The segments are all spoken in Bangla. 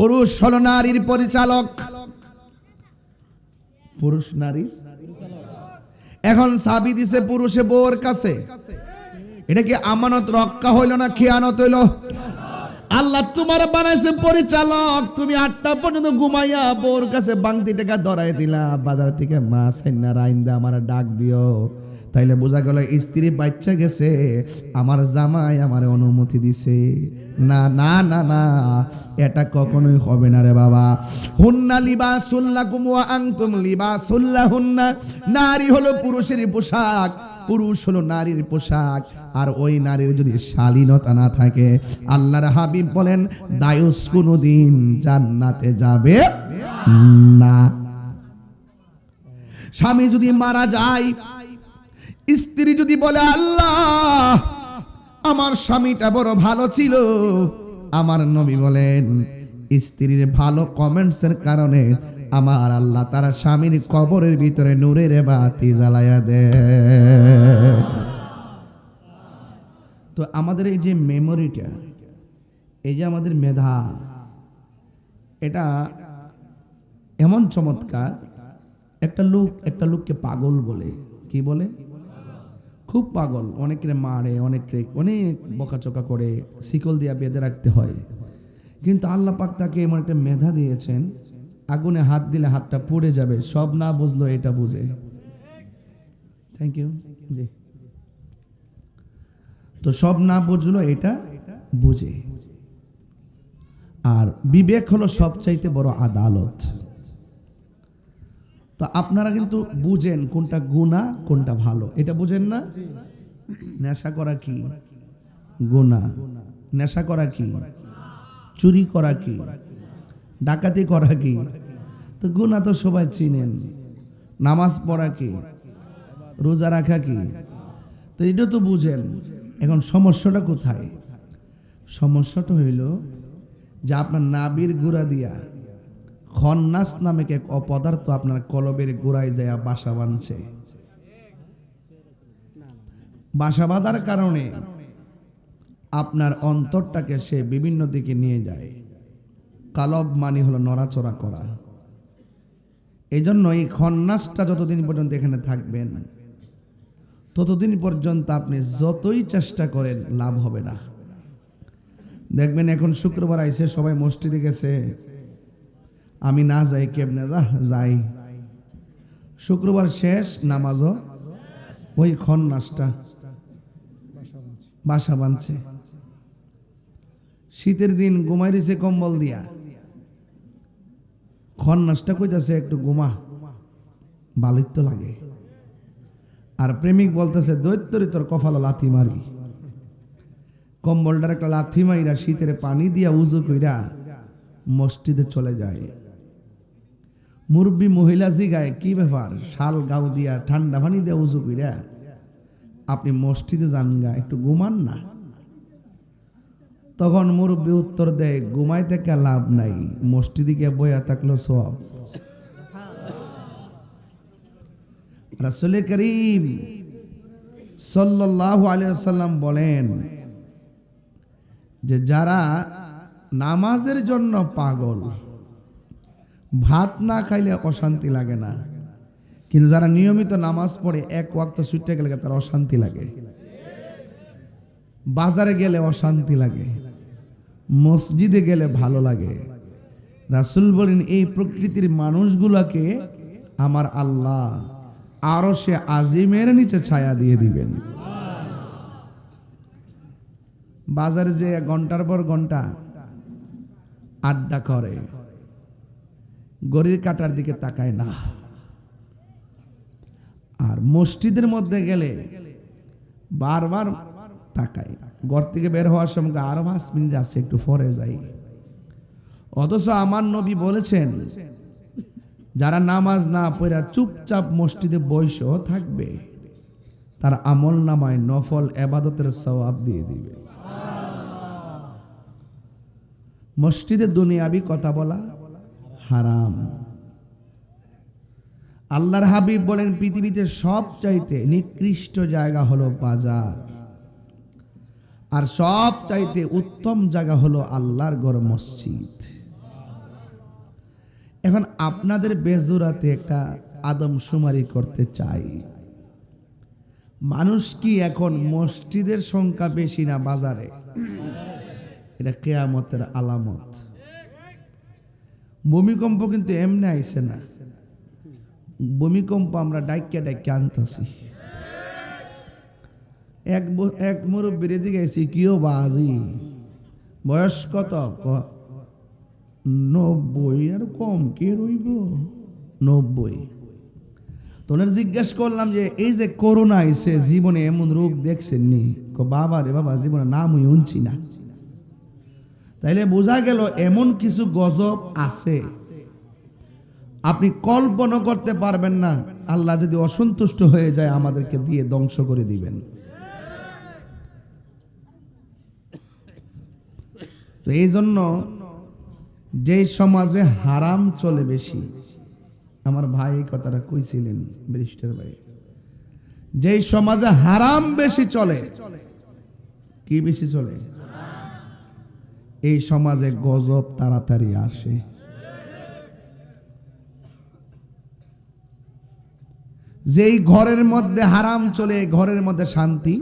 পুরুষ হলো নারীর পরিচালক, পুরুষ নারী। এখন চাবি দিছে পুরুষে বউর কাছে, এটা কি আমানত রক্ষা হইল না খেয়ানত হইল? আল্লাহ তোমার বানাইছে পরিচালক, তুমি 8টা পর্যন্ত ঘুমাইয়া বউর কাছে বাংতি টাকা ধরাই দিলা, বাজার থেকে মাছ এনে রাইন্দা আমার ডাক দিও, তাইলে বোঝা গেল স্ত্রী বাচ্চা গেছে, আমার জামাই আমার অনুমতি দিছে। না না না না, এটা কখনোই হবে না রে বাবা। হুন্না লিবাসুল লাকুম ওয়া আনতুম লিবাসুল লাহুন্না, নারী হলো পুরুষের পোশাক, পুরুষ হলো নারীর পোশাক। আর ওই নারীর যদি শালীনতা না থাকে, আল্লাহর হাবিব বলেন দায়ুস কোনদিন জান্নাতে যাবে না। স্বামী যদি মারা যায়, স্ত্রী যদি বলে আল্লাহ আমার স্বামীটা বড় ভালো ছিল, আমার নবী বলেন স্ত্রীর ভালো কমেন্টসের কারণে আমার আল্লাহ তার স্বামীর কবরের ভিতরে নূরের বাতি জ্বালায়া দেয়। তো আমাদের এই যে মেমোরিটা, এই যে আমাদের মেধা, এটা এমন চমৎকার। একটা লোককে পাগল বলে, কি বলে? খুব পাগল, অনেকের মারে, অনেক বকাচকা করে, শিকল দিয়া বেঁধে রাখতে হয়। কিন্তু আল্লাহ পাক তাকে এমন একটা মেধা দিয়েছেন, আগুনে হাত দিলে হাতটা পুড়ে যাবে, সব না বুঝলো এটা বুঝে। থ্যাংক ইউ জি। তো সব না বুঝলো এটা বুঝে। আর বিবেক হলো সবচাইতে বড় আদালত। তো আপনারা কিন্তু বুঝেন কোনটা গুনাহ কোনটা ভালো, এটা বুঝেন না? নেশা করা কি গুনাহ? নেশা করা কি? চুরি করা কি? ডাকাতি করা কি? তো গুনাহ তো সবাই চিনেন। নামাজ পড়া কি? রোজা রাখা কি? তো এটা তো বুঝেন। এখন সমস্যাটা কোথায়? সমস্যাটা হইল যে আপনার নাবির গোড়া দিয়া খন্নাস নামে এক অপদার্থ আপনার কলবের গোড়ায় যায় বাসা বাঁধছে। বাসা বাঁধার কারণে আপনার অন্তরটাকে সে বিভিন্ন দিকে নিয়ে যায়। কালব মানে হলো নড়াচড়া করা। এই জন্য এই খন্নাসটা যতদিন পর্যন্ত এখানে থাকবেন, ততদিন পর্যন্ত আপনি যতই চেষ্টা করেন লাভ হবে না। দেখবেন এখন শুক্রবার আইছে, সবাই মসজিদে গেছে, আমি না যাই কেমনে? যাই। শুক্রবার শেষ, নামাজও ওই খন্নাসটা বাসা বাঁধছে। শীতের দিন ঘুমাই রয়েছে কম্বল দিয়া, খন্নাসটা কইতাছে একটু ঘুমা, ভালোই তো লাগে। আর প্রেমিক বলতেছে দৈত্যরি তোর কপালে লাথি মারি। কম্বলটার একটা লাথি মাইরা শীতের পানি দিয়া উজু কইরা মসজিদে চলে যায়। মুরব্বী মহিলা জিগায় কি ব্যাপার, শাল গাও দিয়া ঠান্ডা পানি দিয়া উজু কইরা আপনি মসজিদে যান গা, একটু ঘুমান না? তখন মুরব্বী উত্তর দেয় ঘুমাই থেকে লাভ নাই, মসজিদে গিয়ে বইয়া থাকলো সওয়াব। রাসূল করিম সাল্লাল্লাহু আলাইহি ওয়াসাল্লাম বলেন যে যারা নামাজের জন্য পাগল, ভাত না খাইলে অশান্তি লাগে না, কিন্তু যারা নিয়মিত নামাজ পড়ে এক ওয়াক্ত ছুটে গেলে তার অশান্তি লাগে। বাজারে গেলে অশান্তি লাগে, মসজিদে গেলে ভালো লাগে। রাসূল বলেন এই প্রকৃতির মানুষগুলোকে আমার আল্লাহ আরশে আজিমের নিচে ছায়া দিয়ে দিবেন। বাজারে যে ঘন্টার পর ঘন্টা আড্ডা করে, ঘড়ির কাঁটার দিকে তাকায় না। আর মসজিদের মধ্যে গেলে বারবার তাকায়, ঘর থেকে বের হওয়ার সময় আরো 5 মিনিট আছে, একটু পরে যাই। অথচ আমার নবী বলেছেন যারা নামাজ না পড়া চুপচাপ মসজিদে বসেও থাকবে, তার আমল নামায় নফল ইবাদতের সওয়াব দিয়ে দিবে। মসজিদে দুনিয়াবি কথা বলা হারাম। আল্লাহর হাবিব বলেন পৃথিবীতে সবচাইতে নিকৃষ্ট জায়গা হলো বাজার, আর সবচাইতে উত্তম জায়গা হলো আল্লাহর ঘর মসজিদ। এখন আপনাদের বেজুরাতে একটা আদমশুমারি করতে চাই, মানুষ কি এখন মসজিদের সংখ্যা বেশি না বাজারে? এটা কিয়ামতের আলামত। ভূমিকম্প কিন্তু এমনি আইছে না, ভূমিকম্প আমরা ডাইকা ডাইকা আনতেছি। এক মুরব্বীর দিকে গেছি, কিও বাজি বয়স কত? 90 আর কম কে রইব, 90। তোনের জিজ্ঞেস করলাম যে এই যে করোনা আইছে, জীবনে এমন রোগ দেখছেন নি? বাবা রে বাবা, জীবনে নামই শুনছি না। তাইলে বোঝা গেল এমন কিছু গজব আছে আপনি কল্পনা করতে পারবেন না। আল্লাহ যদি অসন্তুষ্ট হয়ে যায় আমাদেরকে দিয়ে ধ্বংস করে দিবেন। তো এই জন্য যে সমাজে হারাম চলে বেশি, আমার ভাই এই কথাটা কইছিলেন ব্যারিস্টার ভাই, যে সমাজে হারাম বেশি চলে, কি বেশি চলে, এই সমাজে গজব তাড়াতাড়ি আসে। যেই ঘরের মধ্যে হারাম চলে, ঘরের মধ্যে শান্তি।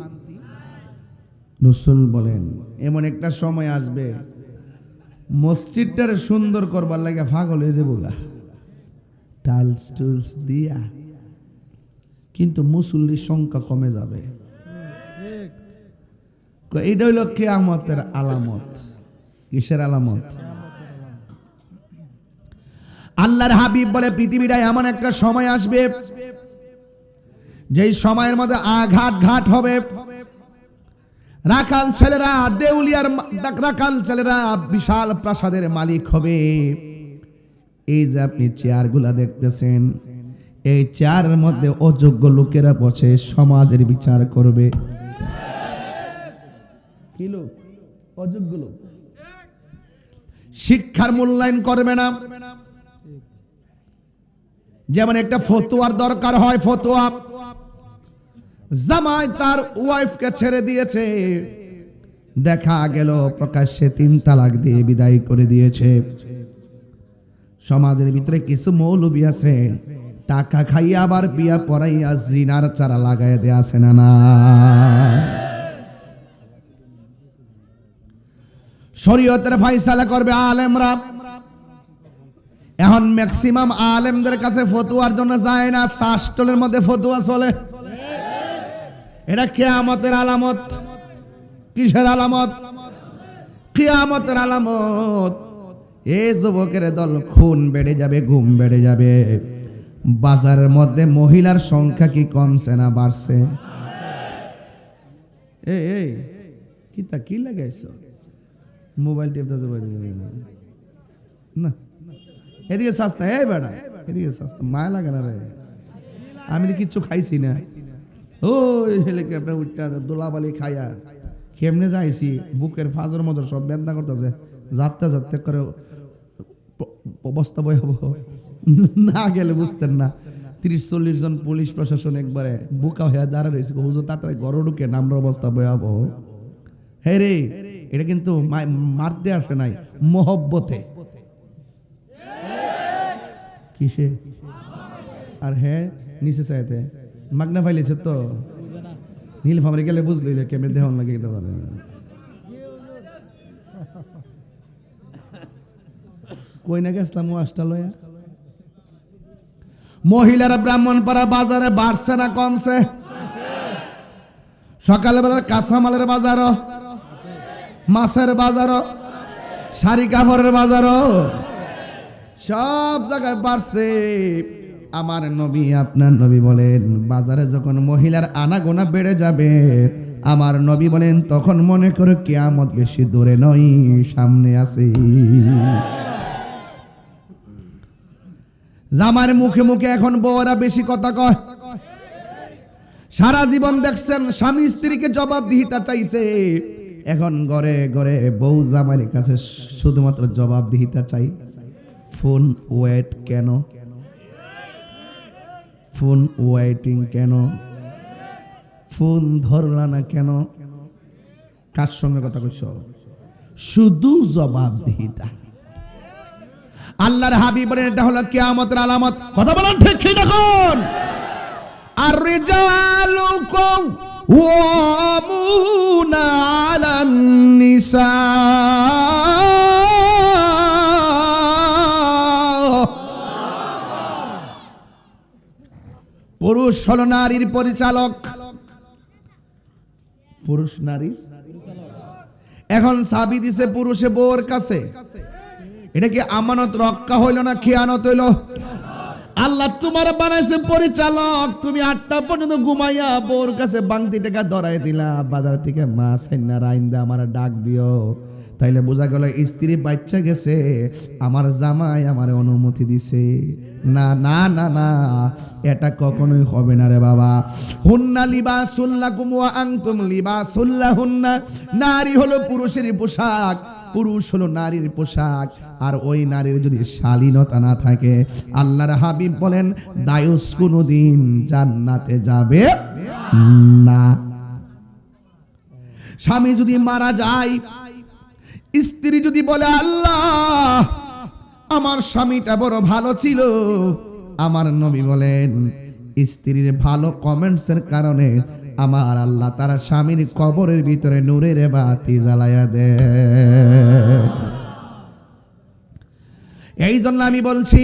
রাসূল বলেন এমন একটা সময় আসবে মসজিদটারে সুন্দর করবার লাগে পাগল হয়ে যাবো গা, টাইলস টুলস দিয়া, কিন্তু মুসল্লির সংখ্যা কমে যাবে। এটা হইল কিয়ামতের আলামত। কিসের আলামত? আল্লাহর হাবিব বলে পৃথিবীটা এমন একটা সময় আসবে যেই সময়ের মধ্যে আঘাত ঘাট হবে। রাখাল ছেলেরা, দেউলিয়ার রাখাল ছেলেরা বিশাল প্রাসাদের মালিক হবে। এই যে আপনি চেয়ারগুলা দেখতেছেন, এই চেয়ারের মধ্যে অযোগ্য লোকেরা বসে সমাজের বিচার করবে। কি লোক? অযোগ্য লোক। শিক্ষার মূল্যায়ন করবে না। যেমন একটা ফতোয়ার দরকার হয়, ফতোয়া জামাই তার ওয়াইফকে ছেড়ে দিয়েছে, দেখা গেল প্রকাশ্যে 3 তালাক দিয়ে বিদায় করে দিয়েছে। সমাজের ভিতরে কিছু মৌলবী আছে, টাকা খাইয়া আবার বিয়া পড়াইয়া জিনার চারা লাগাই দেয়া আছে না না? শরীয়তের ফয়সালা করবে আলেমরা। এখন ম্যাক্সিমাম আলেমদের কাছে ফতোয়ার জন্য যায় না, শাস্ত্রের মধ্যে ফতোয়া চলে। এটা কিয়ামতের আলামত। কিসের আলামত? কিয়ামতের আলামত। এই যুবকের দল, খুন বেড়ে যাবে, গুম বেড়ে যাবে। বাজারের মধ্যে মহিলার সংখ্যা কি কমছে না বাড়ছে? এই কিতা কি লাগাইছো? মোবাইল টিপতে না, এদিকে সস্তা। এই বেড়া এদিকে সস্তা, মায়া লাগে না রে? আমি তো কিচ্ছু খাইছি না। ওই হেলিকপ্টার উঠটা দোলাবালি খাইয়া কেমনে যাইছি, বুকের ফাজর মতো সব বেদনা করতেছে। যাতে যাতে করে অবস্থা ভয়াবহ, না গেলে বুঝতেন না। 30-40 জন পুলিশ প্রশাসন একবারে বুকা হয়ে দাঁড়া রয়েছে। হুজুর তাড়াতাড়ি ঘরে ঢুকে, নামর অবস্থা ভয়াবহ। হে রে, এটা কিন্তু মারতে আসে নাই, মহব্বতে। কিসে? আর হ্যাঁ, নিচে চাইতে মাগনা ফাইলেছে তো নীল ফামারে গেলে বুঝলি কেমন দেহন লাগে। কই না গেছিলাম ওয়াজটা লয়া। মহিলারা ব্রাহ্মণপাড়া বাজারে বাড়ছে না কমছে? সকালবেলা কাঁচামালের বাজারও, মাছের বাজারও, শাড়ি কাপড়ের বাজারও, সব জায়গায় বাড়ছে। আমার নবী, আপনার নবী বলেন বাজারে যখন মহিলার আনাগোনা বেড়ে যাবে, আমার নবী বলেন তখন মনে করো কিয়ামত বেশি দূরে নয়, সামনে আছে। জামার মুখে মুখে এখন বউরা বেশি কথা কয়। সারা জীবন দেখছেন স্বামী স্ত্রীকে জবাবদিহিতা চাইছে, এখন ঘরে ঘরে বউ জামাইয়ের কাছে শুধুমাত্র জবাবদিহিতা চাই। ফোন ওয়েট কেন? ফোন ওয়েটিং কেন? ফোন ধরলা না কেন? কার সঙ্গে কথা কইছ? শুধু জবাবদিহিতা। আল্লাহর হাবিব বলেন এটা হলো কিয়ামতের আলামত। কথা বলেন ঠিক কি দেখুন। আর রিজালু কাওয়ামুনা আলান নিসা, পুরুষ হলো নারীর পরিচালক, পুরুষ নারী। এখন চাবি দিছে পুরুষে বউর কাছে, এটা কি আমানত রক্ষা হইল না খেয়ানত হইল? আল্লাহ তোমার বানাইছে পরিচালক, তুমি 8টা পর্যন্ত ঘুমাইয়া বউর কাছে বাংতি টাকা ধরাই দিলা, বাজার থেকে মাছ আইনা রাইন্দা আমার ডাক দিও, তাইলে বোঝা গেল স্ত্রী বাচ্চা গেছে, আমার জামাই আমার অনুমতি দিছে। না না না না, এটা কখনোই হবে না রে বাবা। হুন্না লিবাসুল লাকুম ওয়া আনতুম লিবাসুল লাহুন্না, নারী হলো পুরুষের পোশাক, পুরুষ হলো নারীর পোশাক। আর ওই নারীর যদি শালীনতা না থাকে, আল্লাহর হাবিব বলেন দায়ুস কোনদিন জান্নাতে যাবে না। স্বামী যদি মারা যায়, স্ত্রী যদি বলে আল্লাহ আমার স্বামীটা বড় ভালো ছিল, আমার নবী বলেন স্ত্রীর ভালো কমেন্টসের কারণে আমার আল্লাহ তার স্বামীর কবরের ভিতরে নূরের বাতি জ্বালায়া দেয়। এই জন্য আমি বলছি,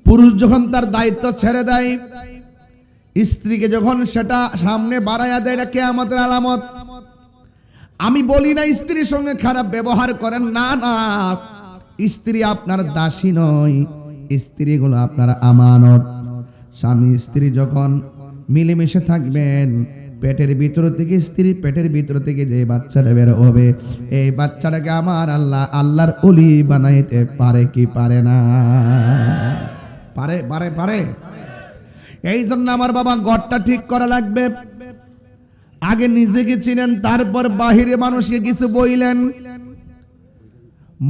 পুরুষ যখন তার দায়িত্ব ছেড়ে দেয়, স্ত্রীকে যখন সেটা সামনে বাড়াইয়া দেয়, এটা কিয়ামতের আলামত। আমি বলি না স্ত্রীর সঙ্গে খারাপ ব্যবহার করেন, না না, স্ত্রী আপনার দাসী নয়, স্ত্রীগুলো আপনার আমানত। স্বামী স্ত্রী যখন মিলেমিশে থাকবেন, পেটের ভিতর থেকে, স্ত্রীর পেটের ভিতর থেকে যে বাচ্চাটা বের হবে, এই বাচ্চাটাকে আমার আল্লাহ আল্লাহর ওলি বানাইতে পারে কি পারে না? পারে পারে পারে। এই জন্য আমার বাবা ঘরটা ঠিক করা লাগবে। আগে নিজেকে চিনেন, তারপর বাহিরে মানুষকে কিছু বইলেন।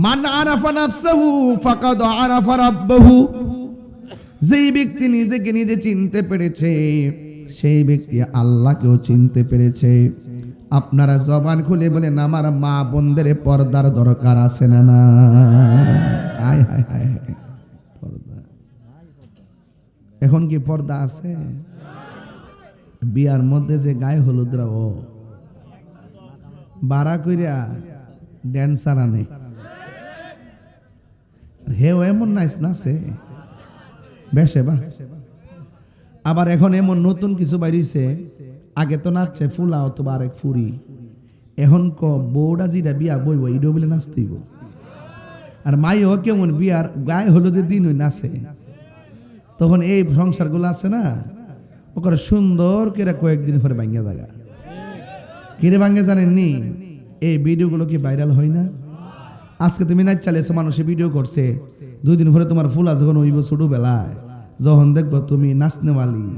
মান আরাফা নাফসাহু ফাকাদ আরাফা রাব্বাহু, যেই ব্যক্তি নিজেকে নিজে চিনতে পেরেছে, সেই ব্যক্তি আল্লাহকেও চিনতে পেরেছে। আপনারা জবান খুলে বলেন আমার মা বোনদের পর্দার দরকার আছে না? না, হায় হায় হায়, পর্দা। এখন কি পর্দা আছে? বিয়ার মধ্যে যে গায়ে হলুদরা ও বাড়া কইরা ড্যান্সার আনে, হেও এমন নাইস নাচে বেশে বা। আবার এখন এমন নতুন কিছু বাইরিছে, আগে তো নাচছে ফুলা অথবা আরেক ফুরি, এখন ক বউডা জিরা বিয়া বইব ইডো বলে নাচতেইব। আর মাইও কেমন বিয়ার গায়ে হলুদের দিন ওই নাচে, তখন এই সংসারগুলো আছে না, ওকে সুন্দর করে কয়েকদিন পরে ভাঙ্গা জায়গা কিরে ভাঙ্গে জানেননি? এই ভিডিওগুলো কি ভাইরাল হয় না? আজকে তুমি নাচ চালিয়েছো, মানুষে ভিডিও করছে, 2 দিন পরে তোমার ফুলা যখন হইব ছোটবেলায়, যখন দেখবো তুমি নাচনেওয়ালি,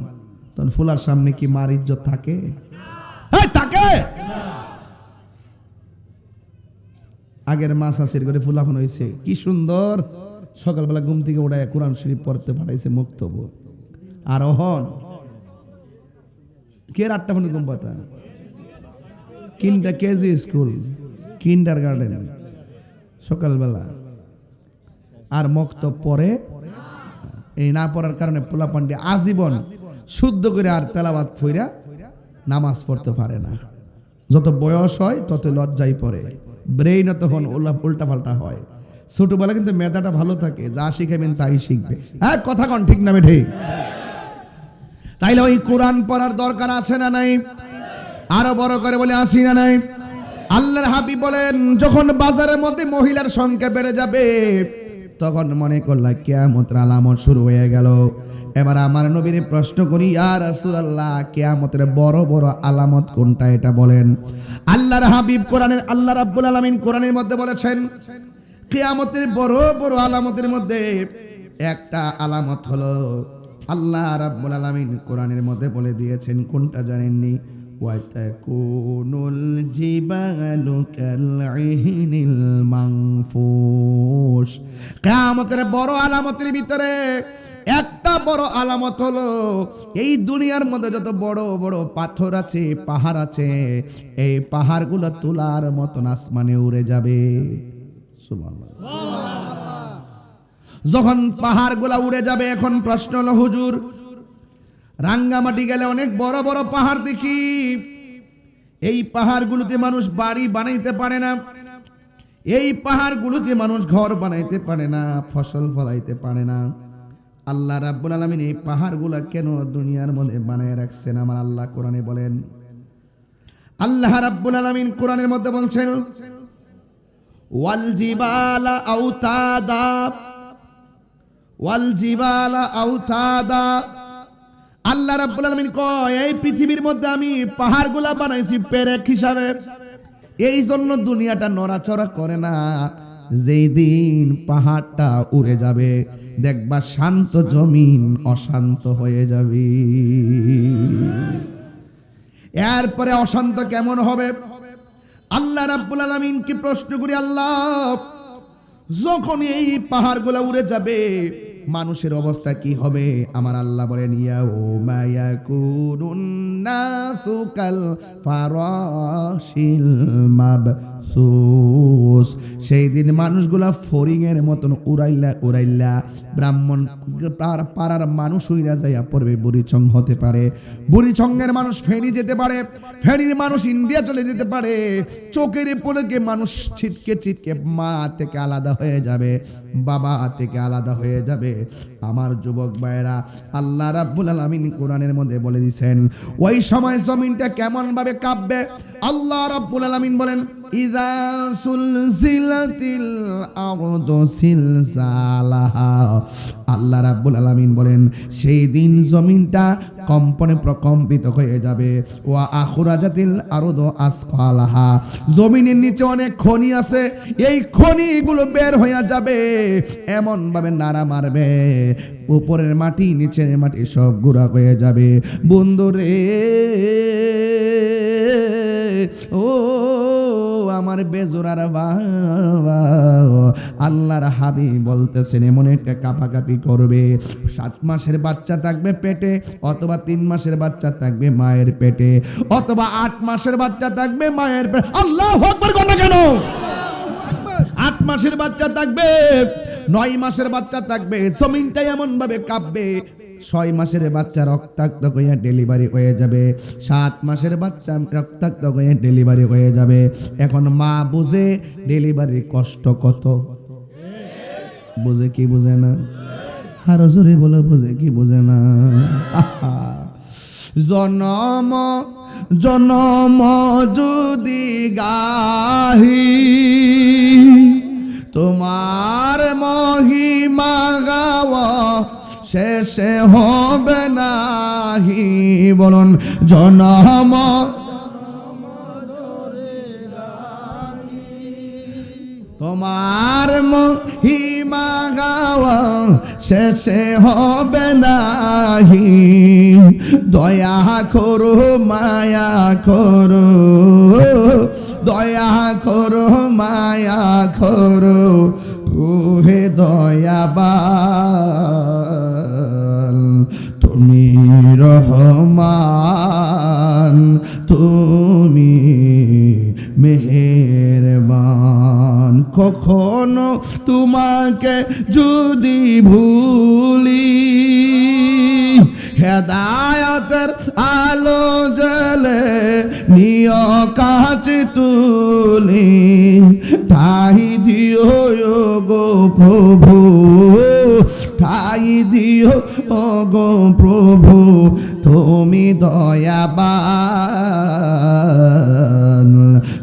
তখন ফুলার সামনে কি মার ইজ্জত থাকে? থাকে। আগের মা শাশির করে ফুলাফান হয়েছে, কি সুন্দর সকালবেলা ঘুম থেকে উঠায় কোরআন শরীফ পড়তে পাঠাইছে মুক্তব। আর অহন কে 8টা পর্যন্ত ঘুম পাতা, কেজি স্কুল, কিন্ডার গার্ডেন সকালবেলা, আর মক্তব পড়ে। এই না পড়ার কারণে পোলা পান্ডি আজীবন শুদ্ধ করে আর তেলাওয়াত ফইরা নামাজ পড়তে পারে না। যত বয়স হয় তত লজ্জাই পড়ে, ব্রেইন তখন উল্টা পাল্টা হয়। ছোটবেলা কিন্তু মেধাটা ভালো থাকে, যা শিখাবেন তাই শিখবে। হ্যাঁ, কথা কন ঠিক না ঠিক? তাইলে ওই কোরআন পড়ার দরকার আছে না নাই? আরো বড় করে বলে আসি না নাই? আল্লাহর হাবিব বলেন যখন বাজারের মধ্যে মহিলার সংখ্যা বেড়ে যাবে, তখন মনে করলা কিয়ামতের আলামত শুরু হয়ে গেল। এবার আমার নবীর প্রশ্ন করি, ইয়া রাসূলুল্লাহ, কিয়ামতের বড় বড় আলামত কোনটা এটা বলেন। আল্লাহর হাবিব কোরআনের, আল্লাহ রাব্বুল আলামিন কোরআনের মধ্যে বলেছেন, কিয়ামতের বড় বড় আলামতের মধ্যে একটা আলামত হলো, আল্লাহ রাব্বুল আলামিন কোরআনের মধ্যে বলে দিয়েছেন, কোনটা জানেননি? ওয়াতাকুনুল জিবালু কালইহিনিল মানফুশ। কিয়ামতের বড় আলামতের ভিতরে একটা বড় আলামত হলো, এই দুনিয়ার মধ্যে যত বড় বড় পাথর আছে, পাহাড় আছে, এই পাহাড়গুলো তুলার মতন আসমানে উড়ে যাবে। সুবহানাল্লাহ। যখন পাহাড়গুলা উড়ে যাবে, এখন প্রশ্ন হলো হুজুর, রাঙ্গামাটি গেলে অনেক বড় বড় পাহাড় দেখি, এই পাহাড়গুলোতে মানুষ বাড়ি বানাইতে পারে না, এই পাহাড়গুলোতে মানুষ ঘর বানাইতে পারে না, ফসল ফলাইতে পারে না। আল্লাহ রাব্বুল আলামিন এই পাহাড়গুলা কেন দুনিয়ার মধ্যে বানায় রাখছেন? আমার আল্লাহ কোরআনে বলেন, আল্লাহ রাব্বুল আলামিন কোরআনের মধ্যে বলছেন, ওয়াল জিবালা আওতাদা, ওয়াল জিবালা আওতাদা। আল্লাহ রাব্বুল আলামিন কয়, এই পৃথিবীর মধ্যে আমি পাহাড়গুলা বানাইছি পেরেক হিসাবে, এই জন্য দুনিয়াটা নড়াচড়া করে না। যেই দিন পাহাড়টা উড়ে যাবে, দেখবা শান্ত জমিন অশান্ত হয়ে যাবে। এরপরে অশান্ত কেমন হবে? আল্লাহ রাব্বুল আলামিন কি প্রশ্ন করি, আল্লাহ যখন এই পাহাড়গুলা উড়ে যাবে, মানুষের অবস্থা কি হবে? আমার আল্লাহ বলেন, ইয়াউমা ইয়াকুনুন নাসু কাল ফারাশিল মাবসুস। সেই দিন মানুষগুলা ফড়িং এর মতন উড়াইলা উড়াইলা ব্রাহ্মণ পাড়ার মানুষ উইরা যাইয়া পড়বে। বুড়িচং হতে পারে, বুড়িচংয়ের মানুষ ফেনী যেতে পারে, ফেনীর মানুষ ইন্ডিয়া চলে যেতে পারে। চোখের পলকে মানুষ ছিটকে ছিটকে মা থেকে আলাদা হয়ে যাবে, বাবা থেকে আলাদা হয়ে যাবে। আমার যুবক ভাইরা, আল্লাহ রাব্বুল আলামিন কোরআনের মধ্যে বলে দিয়েছেন, ওই সময় জমিনটা কেমন ভাবে কাঁপবে। আল্লাহ রাব্বুল আলামিন বলেন, ইযা সুলসিলাতিল আরদু সিলসালাহা। আল্লাহ রাব্বুল আলামিন বলেন, সেই দিন জমিনটা কম্পনে প্রকম্পিত হয়ে যাবে। ওয়া আখরাজাতিল আরদু আসকালাহা। জমিনের নিচে অনেক খনি আছে, এই খনিগুলো বের হয়ে যাবে, এমন ভাবে নাড়া মারবে, উপরের মাটি নিচের মাটি সব গুঁড়া হয়ে যাবে। বন্ধুরে, ও আমার বেজোরার বাবা, আল্লাহর হাবিব বলতেছেন, এমন একটা কাঁপাকাঁপি করবে। 7 মাসের বাচ্চা থাকবে পেটে, অথবা 3 মাসের বাচ্চা থাকবে মায়ের পেটে, অথবা 8 মাসের বাচ্চা থাকবে মায়ের পেটে। আল্লাহু আকবার কোন কেন? 8 মাসের বাচ্চা থাকবে, 9 মাসের বাচ্চা থাকবে, জমিনটা এমন ভাবে কাঁপবে। 6 মাসের বাচ্চা রক্তাক্ত হয়ে ডেলিভারি হয়ে যাবে, 7 মাসের বাচ্চা রক্তাক্ত হয়ে ডেলিভারি হয়ে যাবে। এখন মা বুঝে ডেলিভারির কষ্ট কত, বুঝে কি বুঝে না? আরো জোরে বলে, বুঝে কি বুঝে না? জনম জনম যদি গাহি তোমার মহিমা গাওয়া শেষে হবে নাহি। বলুন, জনম তোমার মহিমা গাওয়া শেষে হবে নাহি। দয়া করো মায়া করো, দয়া করো মায়া করো, ওহে দয়াবান তুমি রহমান, তুমি মেহেরবান। কখনো তোমাকে যদি ভুলি, হেদায়েতের আলো জ্বলে নিয় কাছে তুলি, ঠাই দিও গো প্রভু, ঠাই দিও গো প্রভু, তুমি দয়াবান,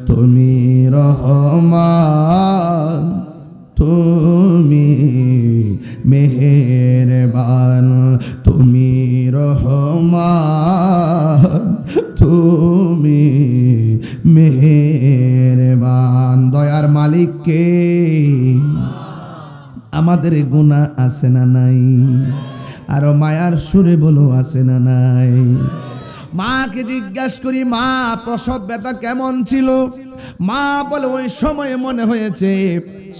তুমি রহমান, তুমি মেহেরবান, তুমি রহমান, তুমি মেহেরবান। দয়ার মালিক কে? আমাদের গুনাহ আছে না নাই? আরো মায়ার সুরে বলো, আছে না নাই? মাকে জিজ্ঞাসা করি, মা প্রসব ব্যথা কেমন ছিল? মা বলে, ওই সময় মনে হয়েছে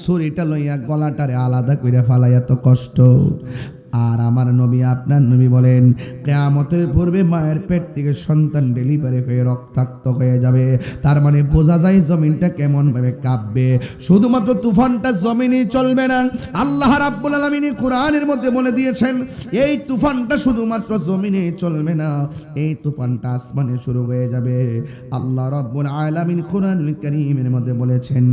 ছুরিটা লইয়া গলাটারে আলাদা করে ফেলাই, এত কষ্ট। আর আমার নবী আপনার নবী বলেন কিয়ামতের পূর্বে মায়ের পেট থেকে সন্তান ডেলিভারি হয়ে রক্তাক্ত হয়ে যাবে। তার মানে বোঝা যায় জমিনটা কেমন ভাবে কাঁপবে। শুধুমাত্র তুফানটা জমিনে চলবে না, আল্লাহ রাব্বুল আলামিন কোরআনের মধ্যে বলে দিয়েছেন এই তুফানটা শুধুমাত্র জমিনে চলবে না, এই তুফানটা আসমানে শুরু হয়ে যাবে। আল্লাহ রাব্বুল আলামিন কোরআনুল কারীমের মধ্যে বলেছেন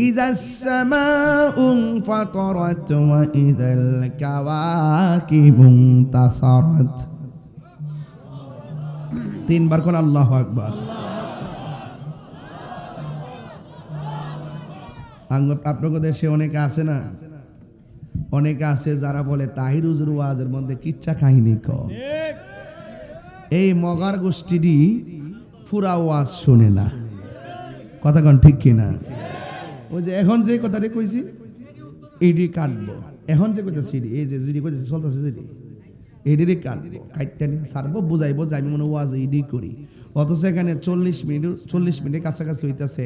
ইযাস সামাউ ফাতারাত ওয়া ইযাল কাওয়াকিবু তাসারাত। তিনবার কোন আল্লাহু আকবার। আপনাদের দেশে অনেকে আছে না, অনেকে আছে যারা বলে তাহির হুজুর ওয়াজের মধ্যে কিচ্ছা কাহিনী ক। এই মগার গোষ্ঠীটি পুরা ওয়াজ শুনে না, কথা কোন ঠিক কিনা? ওই যে এখন যে কথাটা কইছি এইডি কাটবো, এখন যে কথা সিডি এই যে যদি কইছে চলতেছে যদি এইডি কাটবো, কাটটা নিয়ে সারবো, বুঝাইবো যে আমি মনে ওয়াজ এইডি করি। অথচ এখানে 40 মিনিটের কাছাকাছি হইতেছে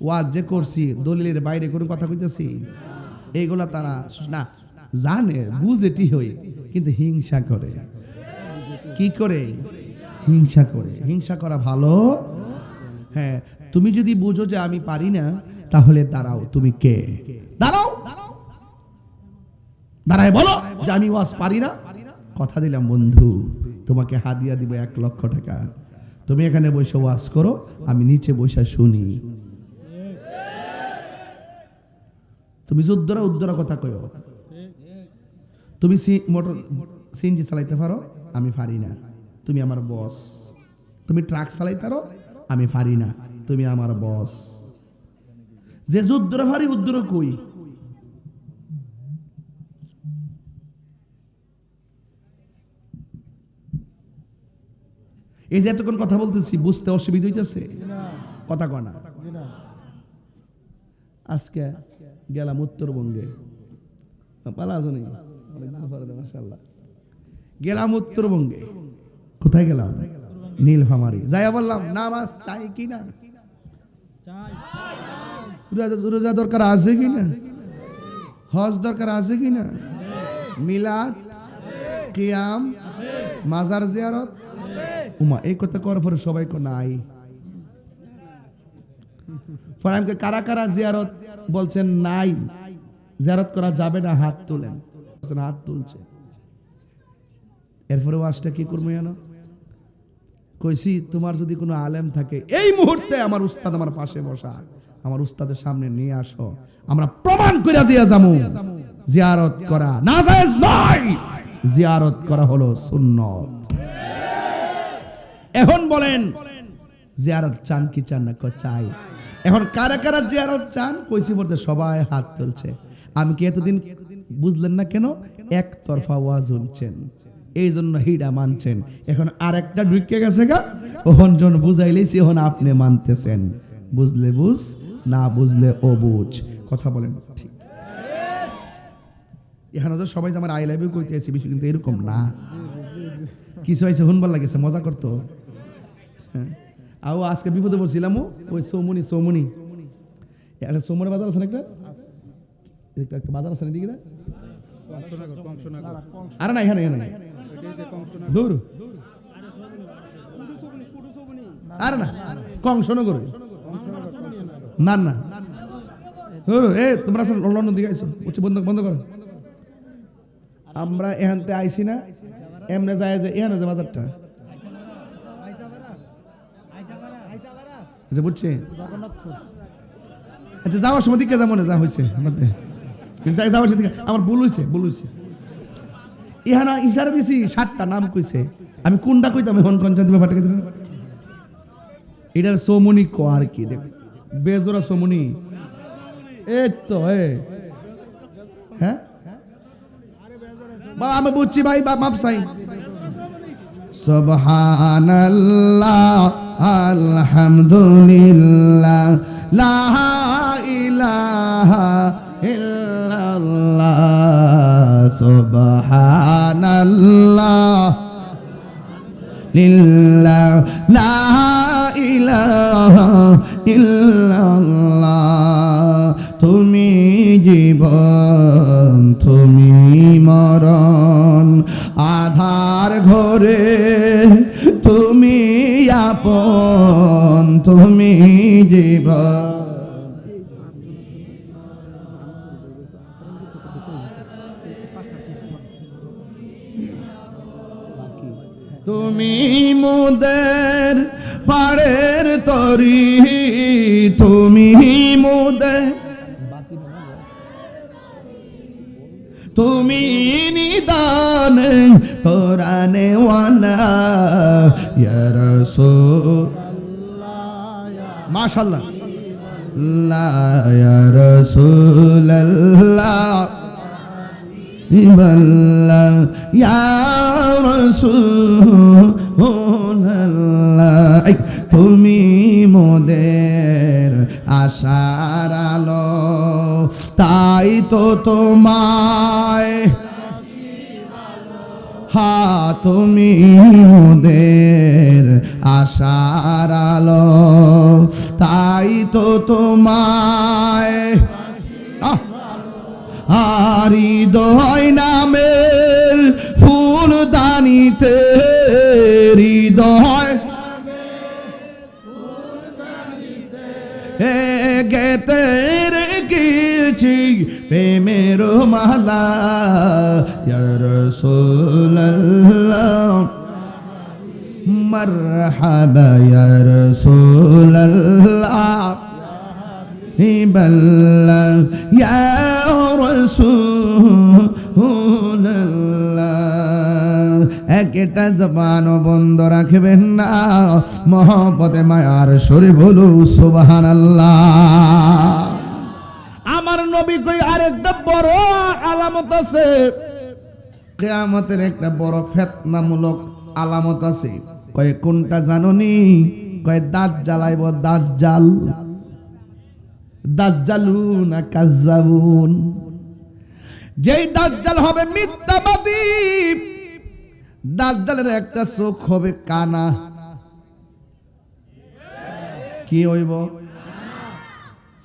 ওয়াজ যে করছি, দলিলের বাইরে কোনো কথা কইতেছি, এইগুলা তারা না জানে, বুঝেটি হই, কিন্তু হিংসা করে। কি করে? হিংসা করে। হিংসা করা ভালো? হ্যাঁ, তুমি যদি বুঝো যে আমি পারি না, তাহলে দাঁড়াও। তুমি কে? দাঁড়াও, দাঁড়ায় বলো যে আমি ওয়াজ পারি না। কথা দিলাম বন্ধু, তোমাকে হাদিয়া দিব 1 লক্ষ টাকা। তুমি এখানে বসে ওয়াজ করো, আমি নিচে বসে শুনি। তুমি উদ্দরা কথা কয়ো। তুমি মোটর সিএনজি চালাইতে পারো, আমি পারি না, তুমি আমার বস। তুমি ট্রাক চালাইতে পারো, আমি পারি না, তুমি আমার বস। যে যুদ্ধরা পারি উদ্দরা কই? এই যে এতক্ষণ কথা বলতেছি, বুঝতে অসুবিধা হইতেছে? কথা কয় না। আজকে গেলাম উত্তরবঙ্গে, গেলাম উত্তরবঙ্গে। কোথায় গেলাম? নীলফামারী। যাইয়া বললাম নামাজ চাই কি না, রোজা দরকার আছে কি না, হজ দরকার আছে কি না, মিলাদ, কিয়াম, মাজার জিয়ারত, উমা এই কথা করার পরে সবাই নাই। কারা কারা জিয়ারত বলছেন নাই, জিয়ারত করা যাবে না, হাত তোলেন। হাত তুলছে। এরপরে ওয়াজটা কি করবো জানো? কইছি তোমার যদি কোনো আলেম থাকে এই মুহূর্তে আমার উস্তাদ আমার পাশে বসা, আমার উস্তাদের সামনে নিয়ে আসো, আমরা প্রমাণ করে দিয়া যামু জিয়ারত করা নাজায়েজ নয়, জিয়ারত করা হলো সুন্নাত। এখন বলেন জিয়ারত চান কি চান না? চাই। এখন কারা কারা জিয়ারত চান? কইছি বলতে সবাই হাত তুলছে। আমি কি এতদিন বুঝলেন না কেন? একতরফা ওয়াজ শুনছেন, এই জন্য হিডা মানছেন। এখন আরেকটা ঢুকে গেছে গা, ওহন জন বুঝাইলেছি, এখন আপনি মানতেছেন। বুঝলে বুঝ, না বুঝলে ও বুঝ। কথা বলেন ঠিক? এখানে তো সবাই আমার আই লাভ ইউ কইতে আছে, বিষয় কিন্তু এরকম না। কিছু হয়েছে হুনবার লাগেছে, মজা করতো। হ্যাঁ, আও আজকে বিপদে পড়ছিলাম। ওই সৌমনি একটা সৌমনি বাজার আছে না, একটা বাজার আছে না দিকে। আরে না, এখানে দূর, আরে না কংসনগর, না না এ তোমরা লন্ডন দিকে আইছো, বন্ধ করো। আমরা এখানতে আইছি না, এমনে যায় যে এখানে যে বাজারটা বুঝছে। আচ্ছা, যাওয়ার সময় দিকে যাবো না, যা হয়েছে যাওয়ার সময় আমার ভুল হয়েছে। ইহানা ইশারা দিছি, 7টা নাম কইছে, আমি কোনটা কইতাম এখন কনচান দিবা ফাটাকে দিলেন। এটার সোমনি কো আর কি, দেখ বেজোরা সোমনি। এই তো হ্যাঁ বা আমি বুঝছি ভাই, বা মাপ চাই। সুবহানাল্লাহ আলহামদুলিল্লাহ লা ইলাহা ইল্লাল্লাহ সুবহানাল্লাহ লিল্লাহ লা ইলাহা ইল্লাল্লাহ। তুমি জীবন তুমি মরণ আমার ঘরে তুমি আপন, তুমি জীবন। তুমি মোদের পাড়ের তরি, তুমি মোদের, তুমি নিদান কোরআনে ওয়ালা ইয়া রাসূলুল্লাহ। মাশাআল্লাহ, লা ইয়া রাসূলুল্লাহ ইবাল্লা ইয়া রাসূলুল্লাহ। তুমি মোদের আশার আলো, তাই তো তোমায়, হা তুমি মোদের আশার আলো, তাই তো তোমায় হৃদয় নামের ফুলদানিতে, হৃদয় গেতে রেখেছি প্রেমের মালা ইয়া রাসূলুল্লাহ মারহাবা ইয়া রাসূলুল্লাহ ইবাল্লা ইয়া রাসূলুল্লাহ। একটা জবানও বন্ধ রাখবেন না, মহব্বতে মায়ার সুরে বলু সুবহানাল্লাহ। আমার নবী কই আরেকটা বড় আলামত আছে, কিয়ামতের একটা বড় ফিতনামূলক আলামত আছে। কয় কোনটা জানোনি? কয় দাজ্জাল আইব, দাজ্জাল, দাজ্জালুন কাজ্জাবুন। যেই দাজ্জাল হবে মিথ্যাবাদী, দাজ্জালের একটা চোখ হবে কানা। কি হইব?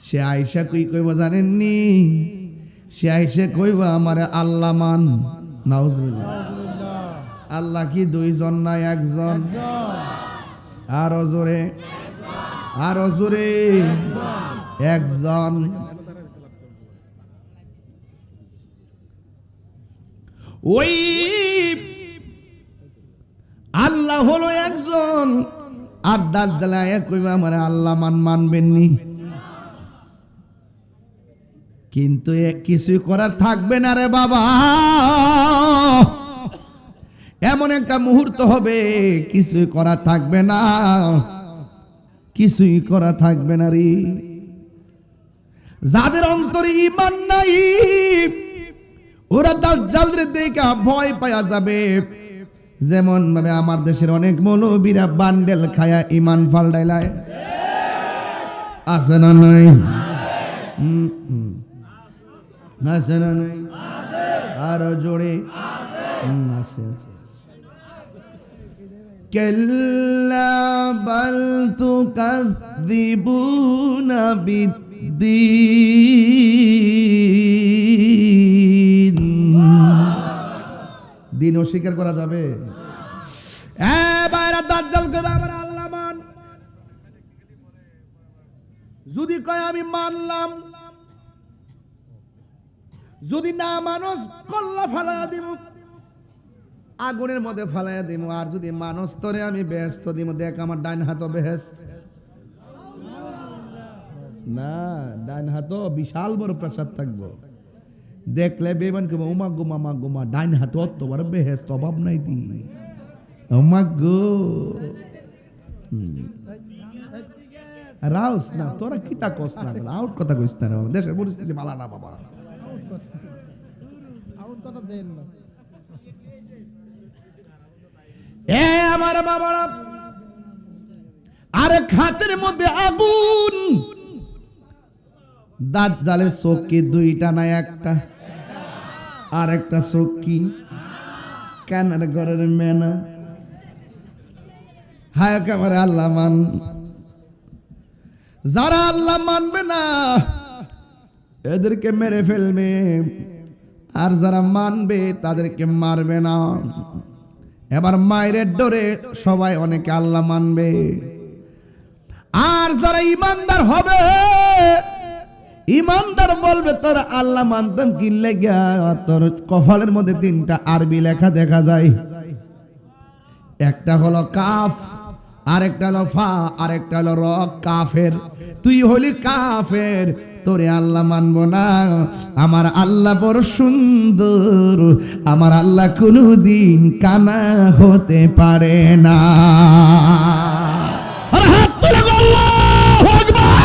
সে আয়েশা কই কইব জানেননি? সে আয়েশা কইব আমারে আল্লাহ মান। নাউজুবিল্লাহ। আল্লাহ কি দুইজন না একজন? আরো জোরে, আরো জোরে, একজন। ওই আল্লাহ হলো একজন, আর দাজ্জাল আয়া কইবা আমারে আল্লাহ মানবেননি। কিন্তু কিছুই করার থাকবে না রে বাবা, এমন একটা মুহূর্ত হবে কিছুই করা থাকবে না, কিছুই করা থাকবে না রে। যাদের অন্তরে ঈমান নাই ওরা দাজ্জালরে দেখে ভয় পাওয়া যাবে। যেমন ভাবে আমার দেশের অনেক মৌলবীরা বান্ডেল খায়া ঈমান ফালডাইলায়, আছে না নাই? আছে না নাই? আরো জোরে আছে। কাল্লা বাল তুকাযযিবুনা বিদ্দীন। দিন অস্বীকার করা যাবে? বাইরা দাজ্জাল কইবে আমার আল্লাহ মান। যদি কয় আমি মানলাম, যদি না মানুষ কল্লা ফালাইয়া দিব, আগুনের মধ্যে ফালাইয়া দিব। আর যদি মানুষ তরে আমি বেহেশত দিব। দেখ আমার ডাইন হাত বেহেশত না, ডাইন হাত বিশাল বড় প্রাসাদ থাকবো। দেখলে বেমান কে ওমা গো মামা গোমা, ডাইন হাত অত বড় বেহেশত, অভাব নাই দি। ওমা গো রাউস না, তোরা কিতা কস না, আউট কথা কইস না। দেশের পরিস্থিতি ভালো না বাবা, আউট কথা দেন না। এ আমার বাবারা, আরে খাতের মধ্যে আগুন। দাজ্জালের চোখ কি দুইটা না একটা? আর একটা চোখ কি কানের ঘরের মেনা। হায় একেবারে আল্লাহ মান। যারা আল্লাহ মানবে না এদেরকে মেরে ফেলবে, আর যারা মানবে তাদেরকে মারবে না। এবার মায়ের ডরে সবাই অনেকে আল্লাহ মানবে, আর যারা ইমানদার হবে, ইমানদার বলবে তোর আল্লাহ মানতাম কি লেগা, তোর কপালের মধ্যে 3টা আরবি লেখা দেখা যায়, একটা হলো কাফ, আরেকটা হলো ফা, আরেকটা হলো র। কাফের, তুই হলি কাফের, তোরে আল্লাহ মানবো না। আমার আল্লাহ বড় সুন্দর, আমার আল্লাহ কোনদিন কানা হতে পারে না। আর হাত তুলে আল্লাহু আকবার।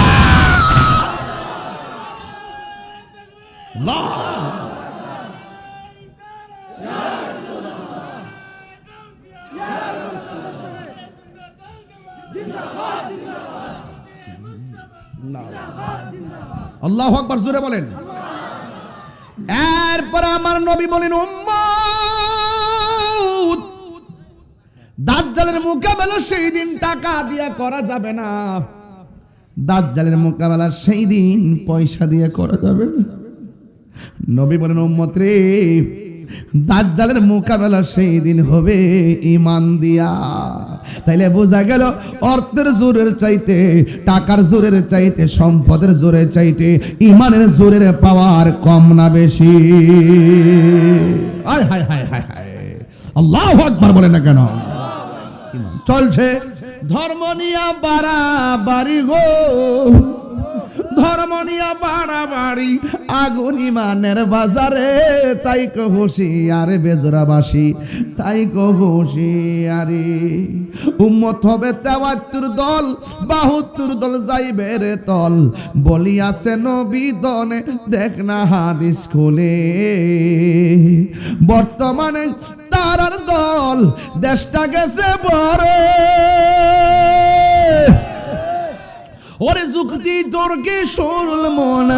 আল্লাহু আকবার, জোরে বলেন। এরপর আমার নবী বলেন, উম্মত, দাজ্জালের মোকাবেলা সেই দিন টাকা দিয়ে করা যাবে না, দাজ্জালের মোকাবেলা সেই দিন পয়সা দিয়ে করা যাবে না। নবী বলেন, উম্মত রে, দাজ্জালের মোকাবেলা সেই দিন হবে ঈমান দিয়া। তাইলে বোঝা গেল অর্থের জোরের চাইতে, টাকার জোরের চাইতে, সম্পদের জোরের চাইতে ঈমানের জোরের পাওয়ার কম না বেশি? হায় হায় হায় হায় হায়, আল্লাহু আকবার বলে না কেন? চলছে ধর্ম নিয়া বাড়াবাড়ি গো, ধর্ম নিয়া বাড়াবাড়ি, আগুন ইমানের বাজারে, তাই কো হুঁশিয়ারে বেজরাবাসী, তাই কো হুঁশিয়ারি। উম্মত হবে ৭৩ দল, ৭২ দল যাইবে রে তল, বলিয়াছে নবী দনে, দেখ না হাদিস খুলে। বর্তমানে তারার দল, দেশটা গেছে বড়, ওরে যুক্তি তর্কে সরল মন,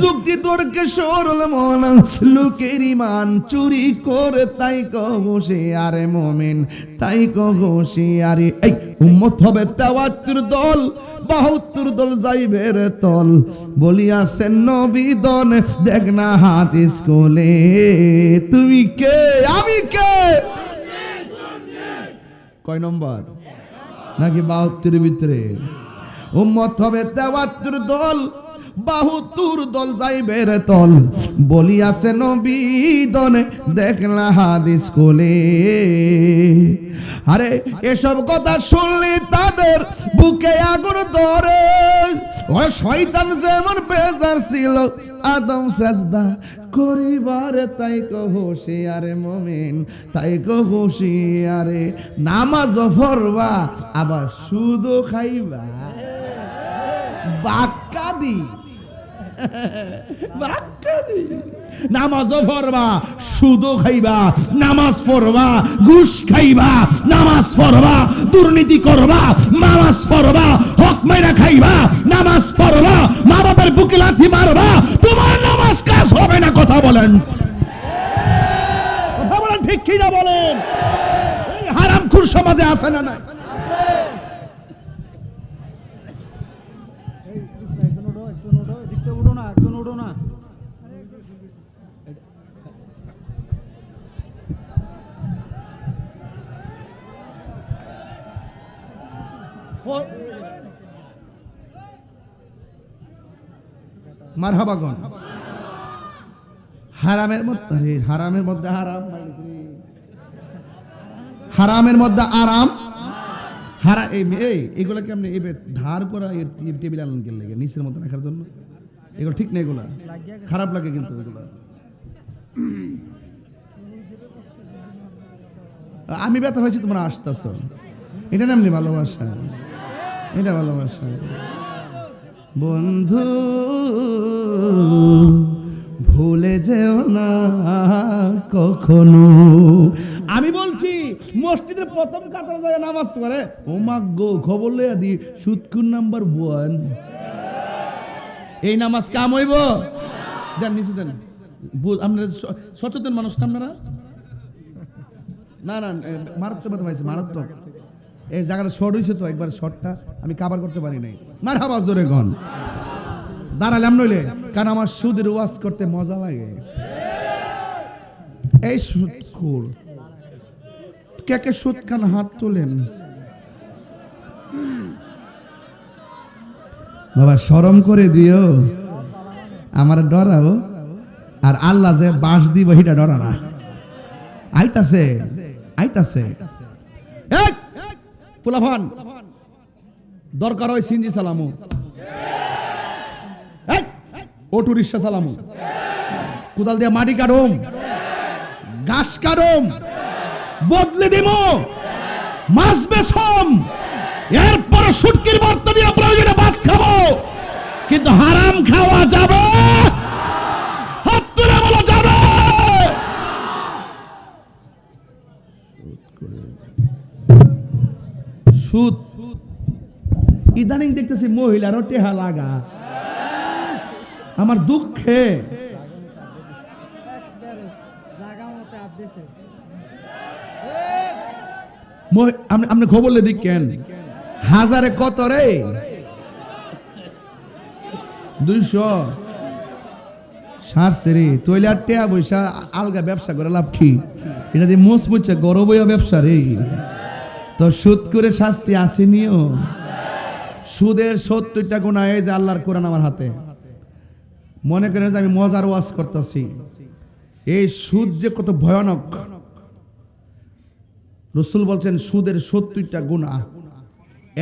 যুক্তি তর্কে সরল মন, লোকের ঈমান চুরি করে, তাই কহসে আরে মুমিন, তাই কহসে আরে। এই উম্মত হবে ৭৩ দল, ৭২ দল যাইবে রে তল, বলিয়াছেন নবী দন, দেখ না হাদিস কোলে। তুমি কে, আমি কে? কয় নম্বর নাকি ৭২ ভিতরে? উম্মত হবে ৭৩ দল, ৭২ দল যাইবে রে তল, বলিয়াছে নবী দনে, দেখলা হাদিস কোলে। আরে এসব কথা শুনলে তাদের বুকে আগুন ধরে, ওই শয়তান যেমন বেজার ছিল আদম সাজদা করিবারে, তাই কহসে আরে মুমিন, তাই কহসে আরে। নামাজ পড়বা আবার সুদও খাইবা, বাক্কাদি বাক্কাদি। নামাজও পড়বা, সুদও খাইবা, নামাজ পড়বা, ঘুষ খাইবা, নামাজ পড়বা, দুর্নীতি করবা, নামাজ পড়বা, হক মাইরা খাইবা, নামাজ পড়বা, মা বাবার বুকে লাথি মারবা, তোমার নামাজ কাজ হবে না। কথা বলেন, কথা বলেন, ঠিক কি না বলেন? হারামখোর সমাজে আছে না না? মারহাবাগন। হারামের মধ্যে, হারামের মধ্যে হারাম, হারামের মধ্যে আরাম, হারা। এইগুলো কেমন ধার করা টেবিল আনলেন কে লাগে নিচের মধ্যে রাখার জন্য? এগুলো ঠিক না, এগুলা খারাপ লাগে কিন্তু। এগুলা আমি ব্যথা হয়েছি, তোমরা আসতেছ, এটা নামনি ভালোবাসা, এটা ভালোবাসা। বন্ধু ভুলে যেও না কখনো। আমি বলছি মসজিদের প্রথম কাতারে যায় নামাজ পড়ে, ও মা গো, খবর লইয়া দি সুদকুর নাম্বার 1, এই নামাজ কাম হইব? দেন নিচে দেন। আপনারা সচেতন মানুষ না আপনারা? না না, মারাত্মক কথা পাইছে, মারাত্মক। এই জায়গাটা শর্ট হয়েছে তো, একবার শর্টটা আমি কাভার করতে পারি নাই। মারহাবা, জোরে গন। দাঁড়ালাম নইলে, কারণ আমার সুদের ওয়াজ করতে মজা লাগে। এই সুদখোর কে কে সুদ খান হাত তোলেন। বাবা শরম করে দিও, আমার ডরাও, আর আল্লাহ যে বাঁশ দিব সেটা ডরা না। আইতাছে আইতাছে ফুলাফান দরকার হয় সিনজি সালামু, অটো রিক্সা চালামু, কোদাল দিয়ে মাটি কাটুম, ঘাস কাটুম, বদলে দিব, মাছ বেছম, এরপরে শুটকির ভর্তা দিয়ে প্রয়োজনে ভাত খাবো, কিন্তু হারাম খাওয়া যাবে, হাত তুলে বলা যাবে। সুদ ইদানিং দেখতেছি মহিলারও টেহা লাগা, আমার দুঃখে। আপনি খবর দেখেন হাজারে কত রে, 200 সারছে রে। তৈলে আর টেয়া পয়সা আলগা ব্যবসা করে লাভ কি? এটা দিয়ে মোস মুচ্ছে গরব ব্যবসা রে। তো সুদ করে শাস্তি আসেনিও। সুদের 70টা গুনাহ, এই যে আল্লাহর কোরআন আমার হাতে, মনে করেন যে আমি মজার ওয়াজ করতেছি। এই সুদ যে কত ভয়ানক, রাসূল বলছেন সুদের 70টা গুনাহ,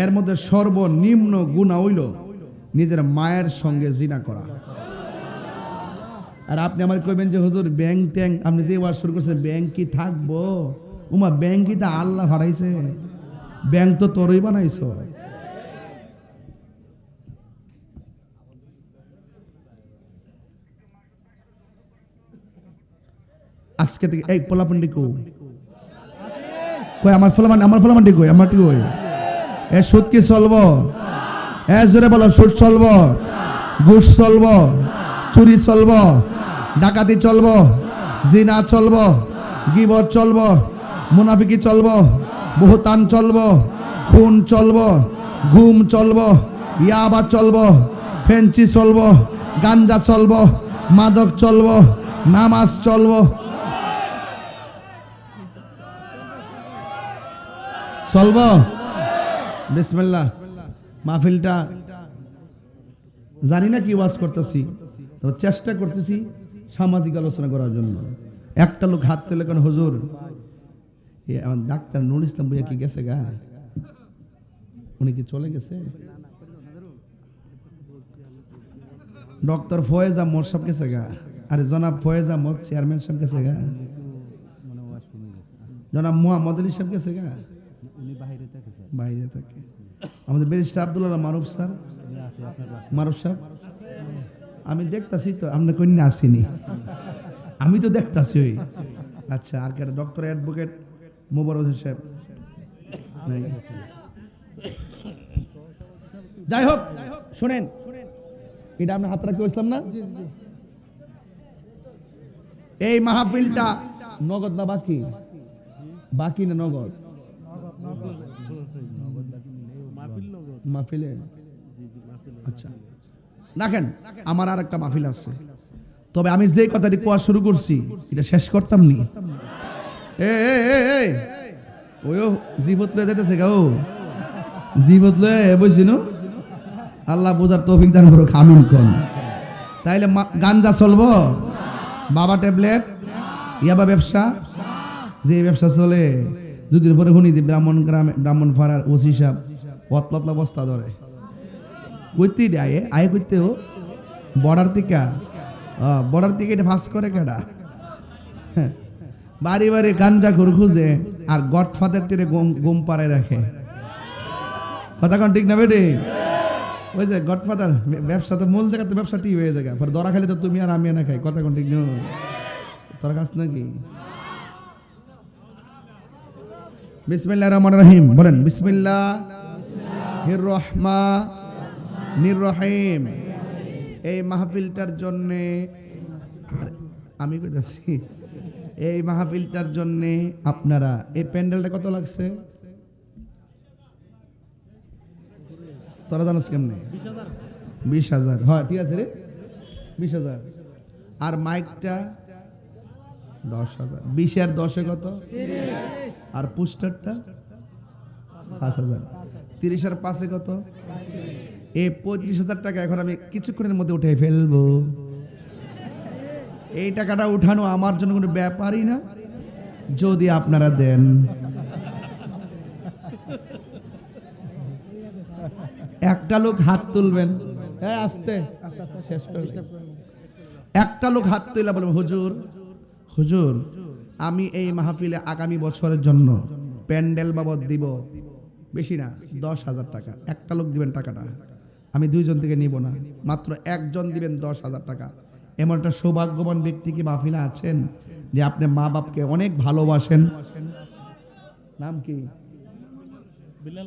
এর মধ্যে সর্বনিম্ন গুনাহ হইল নিজের মায়ের সঙ্গে জিনা করা। আর আপনি আমার কইবেন যে হুজুর ব্যাংক ট্যাঙ্ক, আপনি যে ওয়াজ শুরু করছেন ব্যাংক কি থাকবো? উমা ব্যাংক কি তা আল্লাহ হারাইছে? ব্যাংক তো তোরই বানাইছো। আজকে থেকে এই পোলাপান্ডি কই আমার ফলামান্ডি কই, আমার ঠিক কই। এ সুদ কি চলবো? এ জোরে বলো, সুদ চলবো, ঘুষ চলবো, চুরি চলবো, ডাকাতি চলবো, জিনা চলবো, গীবত চলবো, মুনাফিকি চলবো, বহুতান চলবো, খুন চলবো, ঘুম চলবো, ইয়াবা চলবো, ফেঞ্চি চলবো, গাঞ্জা চলবো, মাদক চলবো, নামাজ চলবো, চলবো। বিসমিল্লাহ। মাহফিলটা জানি না কি ওয়াজ করতেছি, তো চেষ্টা করতেছি সামাজিক আলোচনা করার জন্য। একটা লোক হাত তুলে কেন হুজুর, আমার ডাক্তার নুরুল ইসলাম ভাইয়া কি গেছে গা? উনি কি চলে গেছে? ডক্টর ফয়েজ আহমদ সাহেব গেছে গা? আরে জনাব ফয়েজ আহমদ চেয়ারম্যান সাহেব গেছে গা? জনাব মোহাম্মদ আলী সাহেব গেছে গা? বাইরে থাকে। আমাদের ব্যারিস্টার আব্দুল্লাহ মারুফ স্যার, মারুফ সাহেব, আমি দেখতাছি তো, আপনি কন্যা আসিনি, আমি তো দেখতাছি ওই। আচ্ছা, আর কে? ডক্টর অ্যাডভোকেট মোবারক হোসেন সাহেব নাই। যাই হোক, শুনেন, এটা আপনি হাত রাখতে বলছিলাম না? এই মাহফিলটা নগদ না বাকি? বাকি না নগদ? মাহফিলে। আচ্ছা দেখেন, আমার আর একটা মাহফিল আছে, তবে আমি যে কথাটি কোয়া শুরু করছি এটা শেষ করতাম নি। ওই জীবত লয়ে যাইতেছে গা, ও জীবত লয়ে বইছি নো, আল্লাহ বোঝার তৌফিক দান করুক, আমিন কোন। তাইলে গাঞ্জা চলবো, বাবা ট্যাবলেট, ইয়াবা ব্যবসা, যে ব্যবসা চলে, দুদিন পরে শুনি যে ব্রাহ্মণ গ্রামে, ব্রাহ্মণ ফাড়ার ওসি সাহেব অতলা বস্তা ধরে কইতে আয়ে আয়ে করতেও বর্ডার থেকে এটা ফাঁস করে কেডা? বাড়ি বাড়ি গাঞ্জা ঘুর খুঁজে আর গডফাদার টেরে গম পাড়ায় রাখে। কথা কোন ঠিক না বেটে? ওই যে গডফাদার ব্যবসা তো মূল জায়গাতে ব্যবসা ঠিক হয়ে যায়, পরে ধরা খাইলে তো তুমি আর আমি না খাই। কথা কোন ঠিক না? তোর কাছ নাকি? বিসমিল্লাহির রহমানির রহিম বলেন। বিসমিল্লাহির রহমানির রহিম। এই মাহফিলটার জন্য আমি কইতাছি, এই মাহফিলটার জন্য আপনারা, এই প্যান্ডেলটা কত লাগছে তোরা জানোস কেমনে? 20,000। হয় ঠিক আছে রে, 20,000। আর মাইকটা 10,000। 20 আর 10 কত? আর পোস্টারটা 5,000। 30 আর 5 কত? এই 35,000 টাকা এখন আমি কিছুক্ষণের মধ্যে উঠে ফেলবো। এই টাকাটা উঠানো আমার জন্য কোনো ব্যাপারই না, যদি আপনারা দেন। একটা লোক হাত তুলবেন, আস্তে শেষ করে। একটা লোক হাত তুলে বলবেন, হুজুর হুজুর আমি এই মাহফিলে আগামী বছরের জন্য প্যান্ডেল বাবদ দিব, বেশি না 10,000 টাকা। একটা লোক দিবেন টাকাটা, আমি 2 জন থেকে নিব না, মাত্র একজন দিবেন 10,000 টাকা। এমন একটা সৌভাগ্যবান ব্যক্তি কি মাহফিলে আছেন যে আপনি মা বাপকে অনেক ভালোবাসেন? নাম কি?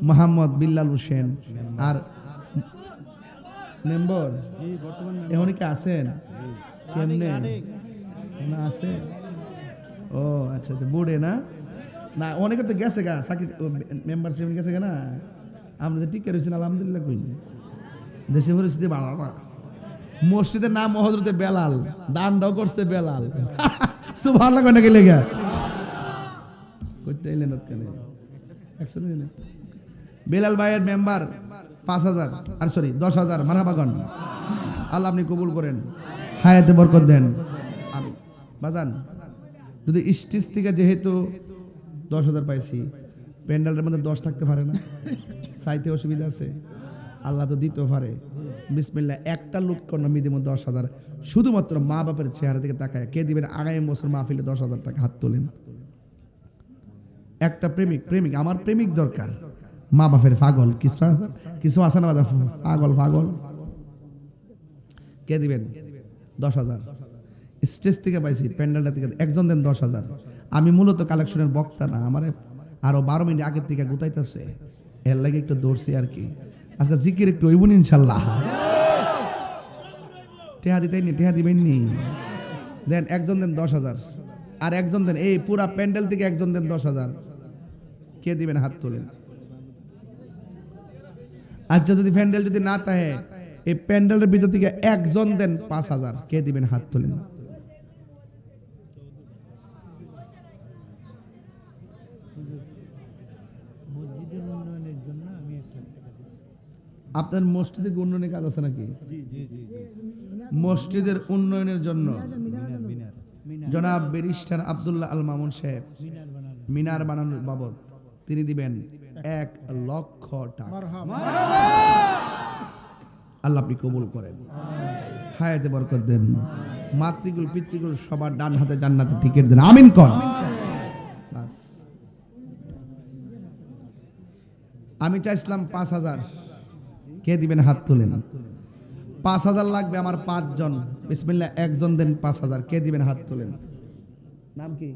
মোহাম্মদ বিল্লাল হোসেন। আর মেম্বার এখন কি আছেন? কেমনে না আছে? ও আচ্ছা আচ্ছা, বুড়ে না না, অনেকে তো গেছে গা, সাকিব মেম্বারশিপ গেছে গা না। আমরা ঠিক করেছেন আলহামদুলিল্লাহ। কই দেশে পরিস্থিতি ভালো না। মসজিদের নাম হযরতে বেলাল, দানটাও করছে বেলাল। সুবহানাল্লাহ কই না গেলে গা কইতে এলেন কেন? 100 দিন বেলাল ভাইয়ের মেম্বার 5,000 আর সরি 10,000। মারহাবাগন, আল্লাহ আপনি কবুল করেন, হায়াতে বরকত দেন। আমি বাজান যদি স্টেজ থেকে যেহেতু 10,000 পাইছি, প্যান্ডেলের মধ্যে 10 থাকতে পারে না, চাইতে অসুবিধা আছে? আল্লাহ তো দিতেও পারে। বিসমিল্লাহ, একটা লোক কোন মিদিমো 10,000 শুধুমাত্র মা বাপের চেহারা দিকে তাকায়। কে দিবেন আগামী বছর মাহফিলে 10,000 টাকা? হাত তোলেন। একটা প্রেমিক আমার প্রেমিক দরকার, মা বাপের পাগল কিছু আছে না বাজার, পাগল কে দিবেন? 10,000। স্টেজ থেকে পাইছি, প্যান্ডেলটা থেকে একজন দেন 10,000। আমি মূলত কালেকশনের বক্তা না, আমার আরো 12 মিনিট আগের থেকে গুতাইতেছে, এর লাগে একটু দৌড়ছি আর কি। আজকে জিকির একটু হইব ইনশাল্লাহ। টেহা দিবেন নি? দেন একজন দেন 10,000, আর একজন দেন এই পুরা প্যান্ডেল থেকে একজন দেন 10,000। কে দিবেন? হাত তোলেন। আচ্ছা যদি প্যান্ডেল যদি না থাকে, এই প্যান্ডেলের ভিতর থেকে একজন দেন 5,000। কে দিবেন? হাত তোলেন। আপনার মসজিদের উন্নয়নের কাজ আছে নাকি? মসজিদের উন্নয়নের জন্য জনাব ব্যারিস্টার আব্দুল্লাহ আল মামুন সাহেব মিনার বানানোর বাবদ তিনি দিবেন 1 লক্ষ টাকা। আল্লাহ আপনি কবুল করেন, হায়াতে বরকত দেন, মাতৃকুল পিতৃকুল সবার ডান হাতে জান্নাতে টিকিট দেন, আমিন কর। বাস আমি চাইছিলাম 5,000। কে দিবেন? হাত তোলেন। 5,000 লাগবে আমার 5 জন। বিসমিল্লাহ, একজন দেন 5,000। কে দিবেন? হাত তোলেন। নাম কি?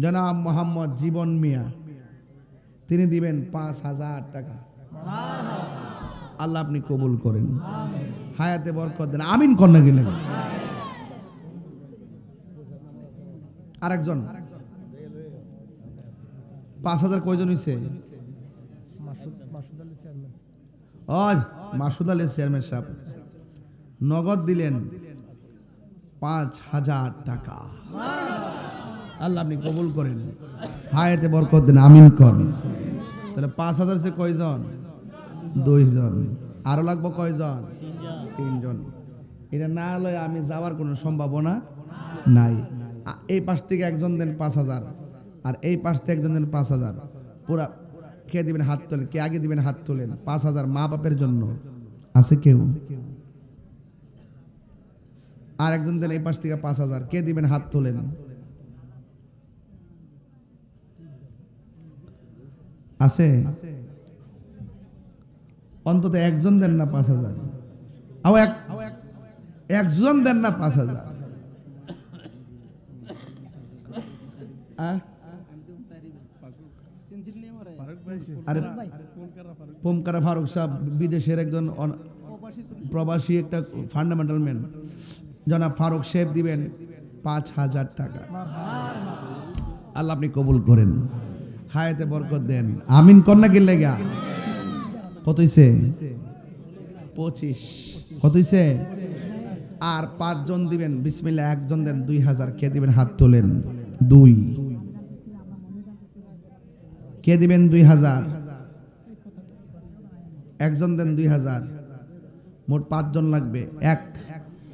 জনাব মোহাম্মদ জীবন মিয়া, তিনি দিবেন 5,000 টাকা। আল্লাহ আপনি কবুল করেন, হায়াতে বরকত দেন, আমিন কন্যা গেলেন। আরেকজন 5,000 কয়জন হইছে? মাসুদ আলী চেয়ারম্যান সাহেব নগদ দিলেন 5,000 টাকা। আল্লাহ আপনি কবুল করেন, হায়াতে বরকত দেন, আমিন করেন। তাহলে 5,000 সে কয়জন? 2 জন। আরো লাগবে কয়জন? 3 জন। এটা না হলে আমি যাওয়ার কোনো সম্ভাবনা নাই। এই পাশ থেকে একজন দেন 5,000, আর এই পাশ থেকে একজন দেন 5,000। পুরা কে দিবেন? হাত তোলেন। কে আগে দিবেন? হাত তোলেন। 5,000 মা বাপের জন্য আছে কেউ? আর একজন দেন এই পাশ থেকে 5,000। কে দিবেন? হাত তোলেন। আছে? অন্তত একজন দেন না 5,000? একজন দেন না 5,000? আরে পোমকারা ফারুক সাহেব বিদেশের একজন প্রবাসী একটা ফান্ডামেন্টাল ম্যান, জনাব ফারুক সাহেব দিবেন 5,000 টাকা। আল্লাহ আপনি কবুল করেন, হায়াতে বরকত দেন, আমিন কন্যা গেলে গা। কত হইছে? 25। কত হইছে? আর 5 জন দিবেন বিসমিল্লাহ, একজন দেন 2000, কে দিবেন হাত তোলেন? 2 কে দিবেন 2000? একজন দেন 2000, মোট 5 জন লাগবে। 1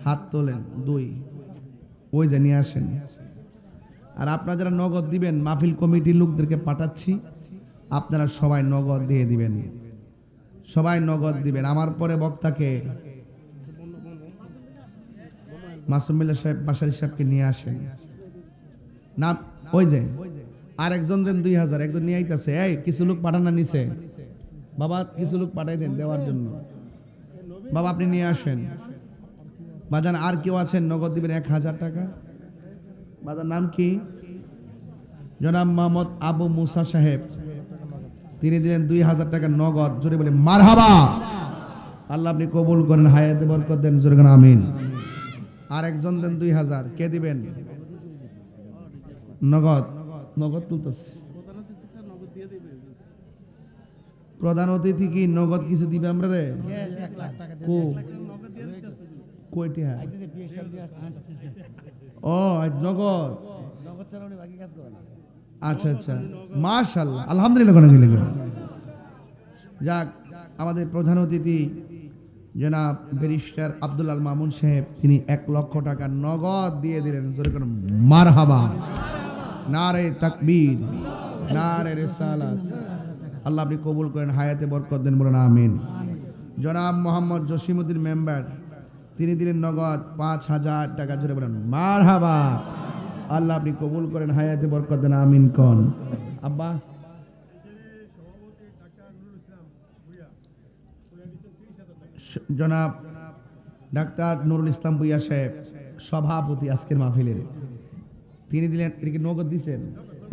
হাত তোলেন, 2 ওই যে নিয়ে আসেন। আর আপনারা যারা নগদ দিবেন, মাহফিল কমিটির লোকদেরকে পাঠাচ্ছি, আপনারা সবাই নগদ দিয়ে দিবেন, সবাই নগদ দিবেন। আমার পরে বক্তাকে মাসুম মিল্লাহ সাহেব, বাশারি সাহেবকে নিয়ে আসেন। না ওই যে আর একজন দেন 2000, একজন নিয়ে আইতাছে। এই কিছু লোক পাঠানো নিছে বাবা, কিছু লোক পাঠাই দেন দেওয়ার জন্য। বাবা আপনি নিয়ে আসেন। বাজান আর কেউ আছেন নগদ দিবেন 1000 টাকা? বাজার নাম কি? জনাব মোহাম্মদ আবু মুসা সাহেব, তিনি দিলেন 2000 টাকা নগদ। জোরে বলে মারহাবা। আল্লাহ আপনি কবুল করেন, হায়াতে বরকত দেন, জোরে বলেন আমিন। আর একজন দেন 2000, কে দিবেন? নগদ, নগদ তুলতেছে। প্রধান অতিথি কি নগদ কিছু দিবে আমরা রে? কয়টা? ও নগদ। আচ্ছা আচ্ছা, মাশাআল্লাহ, আলহামদুলিল্লাহ। যাক, আমাদের প্রধান অতিথি জনাব ব্যারিস্টার আব্দুল আল মামুন সাহেব, তিনি 1 লক্ষ টাকা নগদ দিয়ে দিলেন। জোরে করে মারহাবা, নারে তাকবীর, নারে রিসালাত। আল্লাহ আপনি কবুল করেন, হায়াতে বরকত দেন, বলেন আমিন। জনাব মোহাম্মদ জসিমউদ্দিন মেম্বার, তিনি দিলেন নগদ 5000 টাকা। জোরে বলেন মারহাবা। আল্লাহ আপনি কবুল করেন, হায়াতে বরকত দেন, আমিন কোন। আব্বা জনাব ডাক্তার নুরুল ইসলাম ভুইয়া সাহেব, সভাপতি আজকের মাহফিলের, তিনি দিলেন, এটা কি নগদ দিছেন?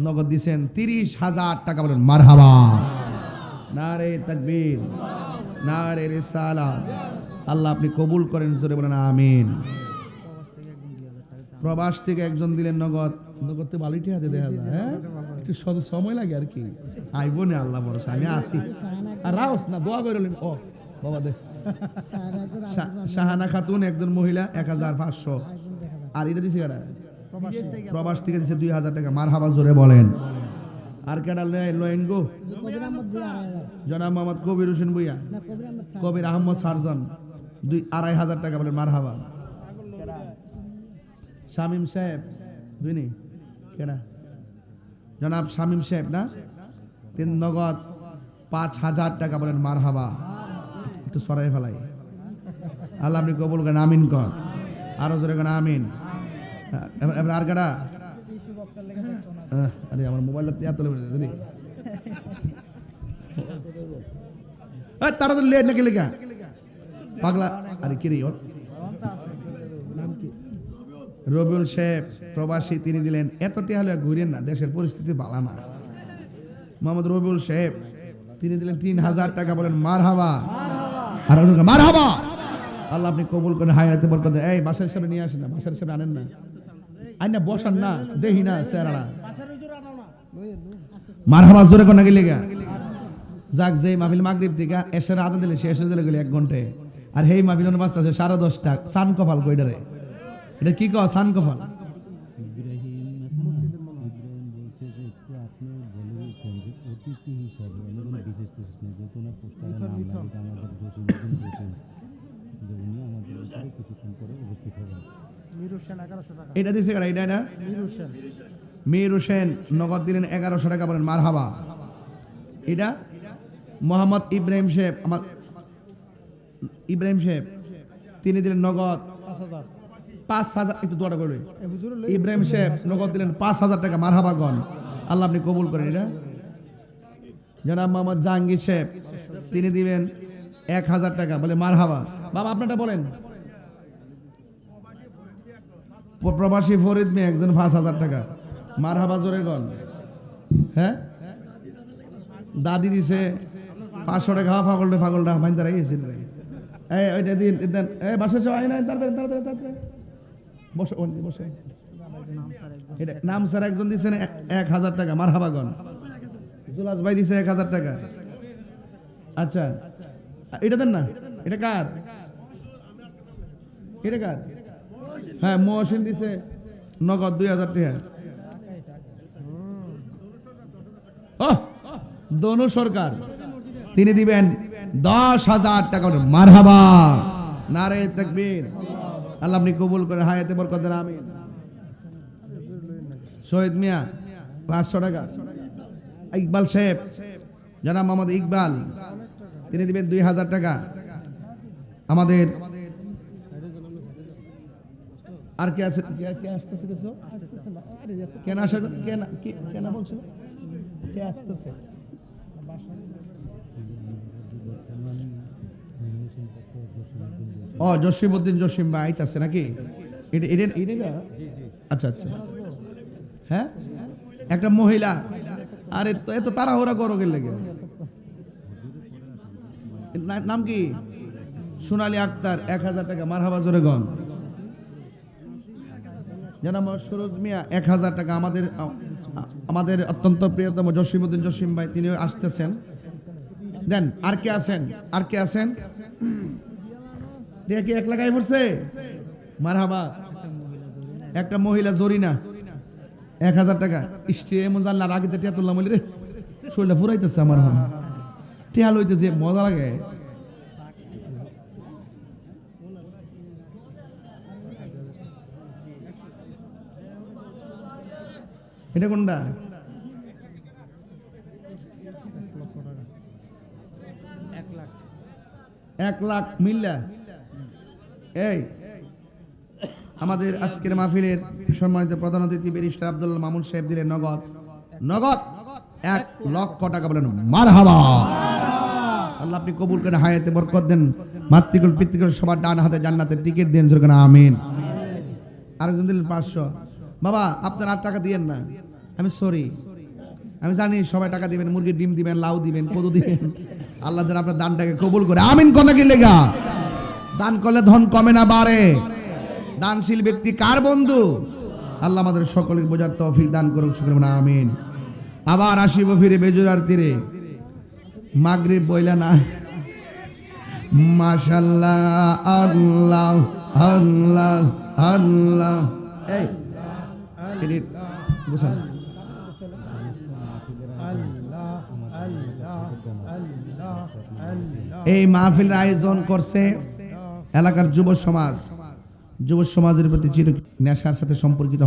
নগদ দিছেন 30,000 টাকা। বলেন মারহাবা, নারে তাকবীর, নারে রিসালাত। আল্লাহ আপনি কবুল করেন, জোরে বলেন আমিন। প্রবাস থেকে একজন দিলেন নগদ। নগদ তো ভালোই হাতে দেখা যায়, হ্যাঁ একটু সময় লাগে আর কি। আইব না, আল্লাহ ভরসা, আমি আসি। আর রাউস না, দোয়া করলেন। ও বাবা দে, শাহানা খাতুন একজন মহিলা 1500। আর এটা দিছে কারা? প্রবাস থেকে দিছে 2000 টাকা। মারহাবা, জোরে বলেন। আর কেডা লয়েন গো? জনাব মোহাম্মদ কবির হোসেন ভুইয়া, কবির আহমদ সারজন, 2500 টাকা। বলেন মারহাবা। শামীম সাহেব, দুইনি কেডা? জনাব শামীম সাহেব না, তিন নগদ 5000 টাকা। বলেন মারহাবা। একটু সরাই ফেলাই। আল্লাহ আপনি কবুল করেন, আমিন কর। আরো জোরে করেন আমিন। এবার আর কেডা? আরে আমার মোবাইলটা এত লেগে তারা তো লেট নাকি লেখা পাগলা। আরে কি রে, রবিউল সাহেব প্রবাসী, তিনি দিলেন, এতটি হলে ঘুরেন না, দেশের পরিস্থিতি ভালো না। মোহাম্মদ রবিউল সাহেব, তিনি দিলেন 3000 টাকা। বলেন মারহাবা, আর মারহাবা। আল্লাহ আপনি কবুল করেন, হায়াতে বরকত। এই বাসার সামনে নিয়ে আসেন না, বাসার সামনে আনেন না, আইনা বসান না, দেখি না চেহারা। মারহাবা, জোরে কোন গেলে গা। যাক, যে মাহফিল মাগরিব থেকে এসের আদা দিলে শেষ হয়ে গেলে 1 ঘন্টায়, আর হেই মাহফিল বাঁচতেছে 10:30টা। সান কপাল কইডারে, এটা কি কয় সান কপাল? এটা দিছে কারা? এটা না মীর হোসেন, নগদ দিলেন 1100 টাকা। বলেন মারহাবা। এটা মোহাম্মদ ইব্রাহিম সাহেব, আমার ইব্রাহিম সাহেব, তিনি দিলেন নগদ 5000। একটু দোয়া করবে। ইব্রাহিম সাহেব নগদ দিলেন 5000 টাকা। মারহাবা গণ। আল্লাহ আপনি কবুল করেন। এটা জনাব মোহাম্মদ জাহাঙ্গীর সাহেব, তিনি দিবেন 1000 টাকা। বলে মারহাবা। বাবা আপনারটা বলেন। প্রবাসী ফরিদ মেয়ে একজন 5000 টাকা। মারহাবা, জোরে গণ। হ্যাঁ, দাদি দিছে 500 টাকা। পাগলটা মাইন দাঁড়াই গেছে। এই ওইটা দিন দেন। এই বাসা চাই না, তাড়াতাড়ি বসে বসে। এটা নাম স্যার একজন দিছেন 1000 টাকা। মারহাবা গণ। জুলাস ভাই দিছে 1000 টাকা। আচ্ছা, এটা দেন না। এটা কার? এটা কার? হ্যাঁ মহসিন দিছে নগদ 2000 টাকা। দনু সরকার তিনি দিবেন 10,000 টাকা। মারহাবা, নারে তাকবীর। আল্লাহ আপনি কবুল করে হায়াতে বরকত দেন, আমিন। শহীদ মিয়া 500 টাকা। ইকবাল সাহেব, জনাব মোহাম্মদ ইকবাল, তিনি দিবেন 2000 টাকা। আমাদের আর কে আছে? আসতেছে কিছু কেন আসা কেন বলছিল কে আসতেছে? ও জসিমউদ্দিন জসিম ভাই আইতাছে নাকি? আচ্ছা আচ্ছা, হ্যাঁ একটা মহিলা। আরে তো এত তাড়াহুড়া করো গেলে, নাম কি? সোনালী আক্তার 1000 টাকা। মারহাবা জোরে গন। জানাব সরোজ মিয়া 1000 টাকা। আমাদের অত্যন্ত প্রিয়তম জসিমউদ্দিন জসিম ভাই, তিনিও আসতেছেন। দেন আর কে আছেন? আর কে আছেন? দেখি 1 লাখ পড়ছে। মারহাবা। একটা মহিলা জরিনা 1000 টাকা। ইস্টে মজাল্লার আগে তো টিয়া তুললাম রে, শরীরটা ফুরাইতেছে আমার। টিয়া লইতেছে, মজা লাগে। এটা কোনটা? 1 লাখ মিল্লা। এই আমাদের আজকের মাহফিলের সম্মানিত প্রধান অতিথি ব্যারিস্টার আব্দুল মামুন সাহেব দিলেন নগদ 1 লক্ষ টাকা। বলেন মারহাবা। আল্লাহ আপনি কবুল করে হায়াতে বরকত দেন, মাতৃকুল পিতৃকুল সবার ডান হাতে জান্নাতের টিকিট দেন, জোরে করে আমিন। আরেকজন দিলেন 500। বাবা আপনার 8 টাকা দিয়েন না, আমি সরি, আমি জানি সবাই টাকা দিবেন, মুরগির ডিম দিবেন, লাউ দিবেন, কদু দিবেন। আল্লাহ যেন আপনার দানটাকে কবুল করে, আমিন। কথা কি লেগা? দান করলে ধন কমে না বাড়ে। দানশীল ব্যক্তি কার বন্ধু? আল্লাহ আমাদের সকলকে বোঝার তৌফিক দান করুক, শুকর না আমিন। আবার আসিব ফিরে বেজুরার তীরে, মাগরিব বইলা না। মাশাআল্লাহ, আল্লাহ আল্লাহ আল্লাহ। এই এডিট বুঝান। এই মাহফিলের আয়োজন করছে এলাকার যুব সমাজ। যুব সমাজের প্রতি চির নেশার সাথে সম্পর্কিত